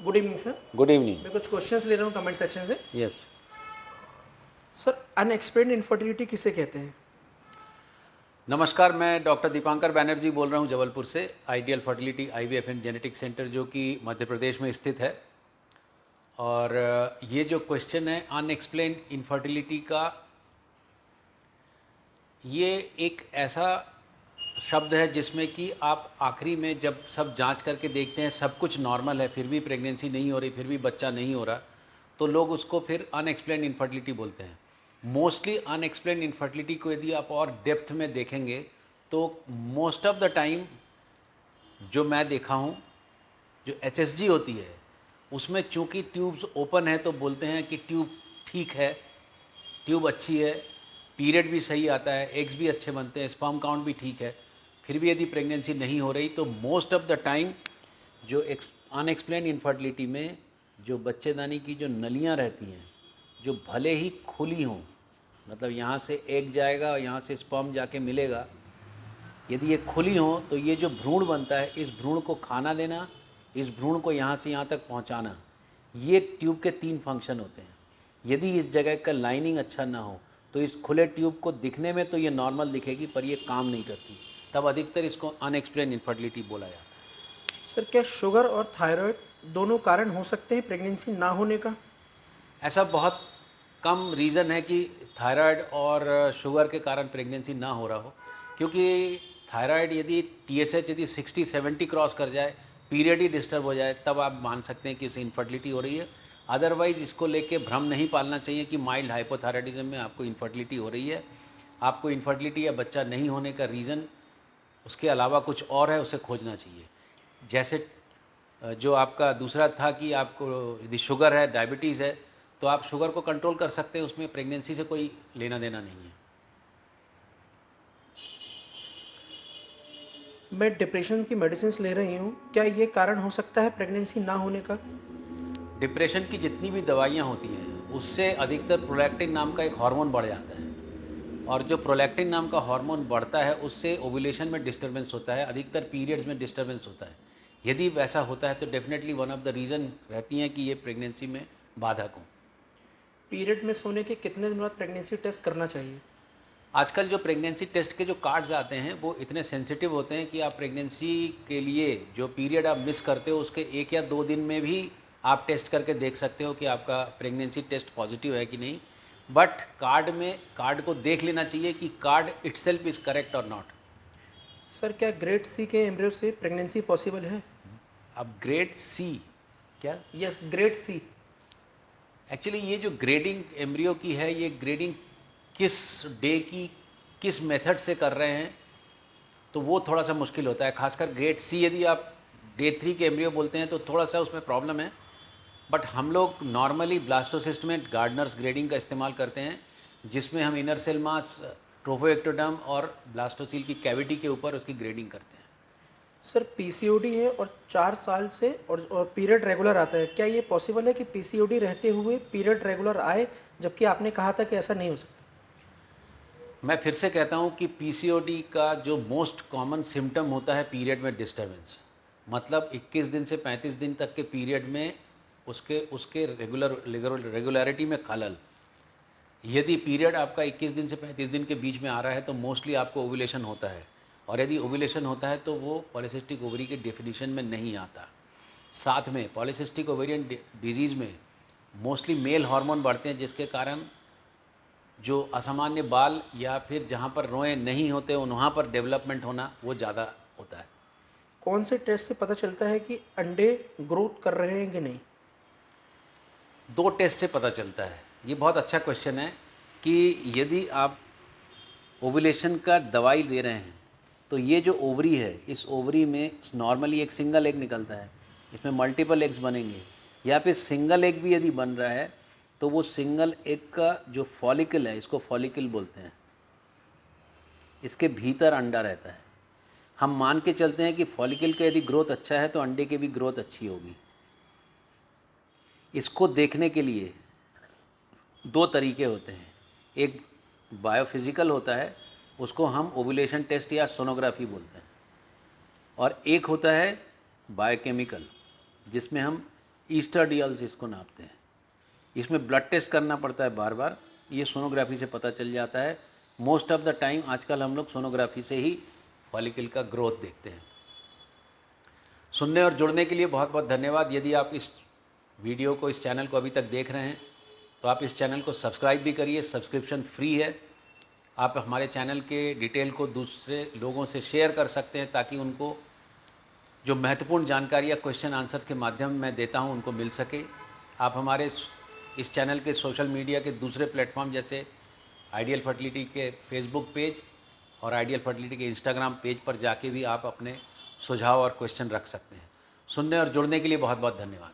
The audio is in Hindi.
Good evening sir. Good evening. मैं कुछ क्वेश्चंस ले रहा हूँ कमेंट सेक्शन से। यस। सर, अनएक्सप्लेन्ड इनफर्टिलिटी किसे कहते हैं? नमस्कार, मैं डॉक्टर दीपांकर बैनर्जी बोल रहा हूँ जबलपुर से। Ideal fertility IVF and genetic centre जो कि मध्य प्रदेश में स्थित है। और ये जो क्वेश्चन है अनएक्सप्लेन्ड इनफर्टिलिटी का, ये एक ऐसा शब्द है जिसमें कि आप आखिरी में जब सब जांच करके देखते हैं सब कुछ नॉर्मल है, फिर भी प्रेगनेंसी नहीं हो रही, फिर भी बच्चा नहीं हो रहा, तो लोग उसको फिर अनएक्सप्लेन्ड इनफर्टिलिटी बोलते हैं। मोस्टली अनएक्सप्लेन्ड इनफर्टिलिटी को यदि आप और डेप्थ में देखेंगे तो मोस्ट ऑफ द टाइम जो मैं देखा हूँ, जो एचएसजी होती है उसमें चूंकि ट्यूब्स ओपन है तो बोलते हैं कि ट्यूब ठीक है, ट्यूब अच्छी है, पीरियड भी सही आता है, एग्स भी अच्छे बनते हैं, स्पर्म काउंट भी ठीक है, फिर भी यदि प्रेगनेंसी नहीं हो रही तो मोस्ट ऑफ द टाइम जो अनएक्सप्लेन इनफर्टिलिटी में जो बच्चेदानी की जो नलियाँ रहती हैं, जो भले ही खुली हों, मतलब यहाँ से एग जाएगा और यहाँ से स्पर्म जाके मिलेगा, यदि ये खुली हो तो ये जो भ्रूण बनता है, इस भ्रूण को खाना देना, इस भ्रूण को यहाँ से यहाँ तक पहुँचाना, ये ट्यूब के 3 फंक्शन होते हैं। यदि इस जगह का लाइनिंग अच्छा ना हो तो इस खुले ट्यूब को दिखने में तो ये नॉर्मल दिखेगी पर ये काम नहीं करती, तब अधिकतर इसको अनएक्सप्लेन इनफर्टिलिटी बोला जाता है। सर, क्या शुगर और थायराइड दोनों कारण हो सकते हैं प्रेगनेंसी ना होने का? ऐसा बहुत कम रीज़न है कि थायराइड और शुगर के कारण प्रेगनेंसी ना हो रहा हो, क्योंकि थायराइड यदि टीएसएच यदि 60-70 क्रॉस कर जाए, पीरियड ही डिस्टर्ब हो जाए, तब आप मान सकते हैं कि उसे इनफर्टिलिटी हो रही है। अदरवाइज़ इसको लेके भ्रम नहीं पालना चाहिए कि माइल्ड हाइपोथायराइडिज्म में आपको इनफर्टिलिटी हो रही है। आपको इनफर्टिलिटी या बच्चा नहीं होने का रीज़न उसके अलावा कुछ और है, उसे खोजना चाहिए। जैसे जो आपका दूसरा था कि आपको यदि शुगर है, डायबिटीज़ है, तो आप शुगर को कंट्रोल कर सकते हैं, उसमें प्रेगनेंसी से कोई लेना देना नहीं है। मैं डिप्रेशन की मेडिसिन ले रही हूँ, क्या ये कारण हो सकता है प्रेगनेंसी ना होने का? डिप्रेशन की जितनी भी दवाइयाँ होती हैं उससे अधिकतर प्रोलैक्टिन नाम का एक हार्मोन बढ़ जाता है, और जो प्रोलैक्टिन नाम का हार्मोन बढ़ता है उससे ओव्यूलेशन में डिस्टर्बेंस होता है, अधिकतर पीरियड्स में डिस्टर्बेंस होता है। यदि वैसा होता है तो definitely one of the reason रहती हैं कि ये प्रेगनेंसी में बाधक हो। पीरियड में सोने के कितने दिन बाद प्रेगनेंसी टेस्ट करना चाहिए? आजकल जो प्रेगनेंसी टेस्ट के जो कार्ड्स आते हैं वो इतने सेंसिटिव होते हैं कि आप प्रेगनेंसी के लिए जो पीरियड आप मिस करते हो उसके 1 या 2 दिन में भी आप टेस्ट करके देख सकते हो कि आपका प्रेगनेंसी टेस्ट पॉजिटिव है कि नहीं। बट कार्ड को देख लेना चाहिए कि कार्ड इटसेल्फ इज़ करेक्ट और नॉट। सर, क्या ग्रेड सी के एम्ब्रियो से प्रेगनेंसी पॉसिबल है? अब ग्रेड सी क्या? Yes, grade C. एक्चुअली ये जो ग्रेडिंग एम्ब्रियो की है, ये ग्रेडिंग किस डे की किस मेथड से कर रहे हैं तो वो थोड़ा सा मुश्किल होता है। खासकर ग्रेड सी यदि आप डे 3 के एम्ब्रियो बोलते हैं तो थोड़ा सा उसमें प्रॉब्लम है। बट हम लोग नॉर्मली ब्लास्टोसिस्ट में गार्डनर्स ग्रेडिंग का इस्तेमाल करते हैं, जिसमें हम इनर सेल मास, ट्रोफोएक्टोडर्म और ब्लास्टोसील की कैविटी के ऊपर उसकी ग्रेडिंग करते हैं। सर, पीसीओडी है और 4 साल से और पीरियड रेगुलर आता है, क्या ये पॉसिबल है कि पीसीओडी रहते हुए पीरियड रेगुलर आए, जबकि आपने कहा था कि ऐसा नहीं हो सकता? मैं फिर से कहता हूँ कि पीसीओडी का जो मोस्ट कॉमन सिम्टम होता है पीरियड में डिस्टर्बेंस, मतलब 21 दिन से 35 दिन तक के पीरियड में उसके उसके रेगुलरिटी में खलल। यदि पीरियड आपका 21 दिन से 35 दिन के बीच में आ रहा है तो मोस्टली आपको ओव्यूलेशन होता है, और यदि ओव्यूलेशन होता है तो वो पॉलीसिस्टिक ओवरी के डेफिनेशन में नहीं आता। साथ में पॉलीसिस्टिक ओवेरियन डिजीज़ में मोस्टली मेल हार्मोन बढ़ते हैं, जिसके कारण जो असामान्य बाल या फिर जहाँ पर रोए नहीं होते वहाँ पर डेवलपमेंट होना वो ज़्यादा होता है। कौन से टेस्ट से पता चलता है कि अंडे ग्रोथ कर रहे हैं कि नहीं? 2 टेस्ट से पता चलता है। ये बहुत अच्छा क्वेश्चन है कि यदि आप ओव्यूलेशन का दवाई दे रहे हैं तो ये जो ओवरी है, इस ओवरी में नॉर्मली एक सिंगल एग निकलता है, इसमें मल्टीपल एग्स बनेंगे, या फिर सिंगल एग भी यदि बन रहा है तो वो सिंगल एग का जो फॉलिकल है, इसको फॉलिकल बोलते हैं, इसके भीतर अंडा रहता है। हम मान के चलते हैं कि फॉलिकल का यदि ग्रोथ अच्छा है तो अंडे की भी ग्रोथ अच्छी होगी। इसको देखने के लिए 2 तरीके होते हैं। एक बायोफिज़िकल होता है, उसको हम ओव्यूलेशन टेस्ट या सोनोग्राफी बोलते हैं, और एक होता है बायोकेमिकल, जिसमें हम ईस्टर्डियल्स इसको नापते हैं। इसमें ब्लड टेस्ट करना पड़ता है बार बार, ये सोनोग्राफी से पता चल जाता है। मोस्ट ऑफ द टाइम आजकल हम लोग सोनोग्राफी से ही फॉलिकल का ग्रोथ देखते हैं। सुनने और जुड़ने के लिए बहुत बहुत धन्यवाद। यदि आप इस वीडियो को, इस चैनल को अभी तक देख रहे हैं तो आप इस चैनल को सब्सक्राइब भी करिए, सब्सक्रिप्शन फ्री है। आप हमारे चैनल के डिटेल को दूसरे लोगों से शेयर कर सकते हैं ताकि उनको जो महत्वपूर्ण जानकारी या क्वेश्चन आंसर के माध्यम मैं देता हूं उनको मिल सके। आप हमारे इस चैनल के सोशल मीडिया के दूसरे प्लेटफॉर्म जैसे आइडियल फर्टिलिटी के फेसबुक पेज और आइडियल फर्टिलिटी के इंस्टाग्राम पेज पर जाके भी आप अपने सुझाव और क्वेश्चन रख सकते हैं। सुनने और जुड़ने के लिए बहुत बहुत धन्यवाद।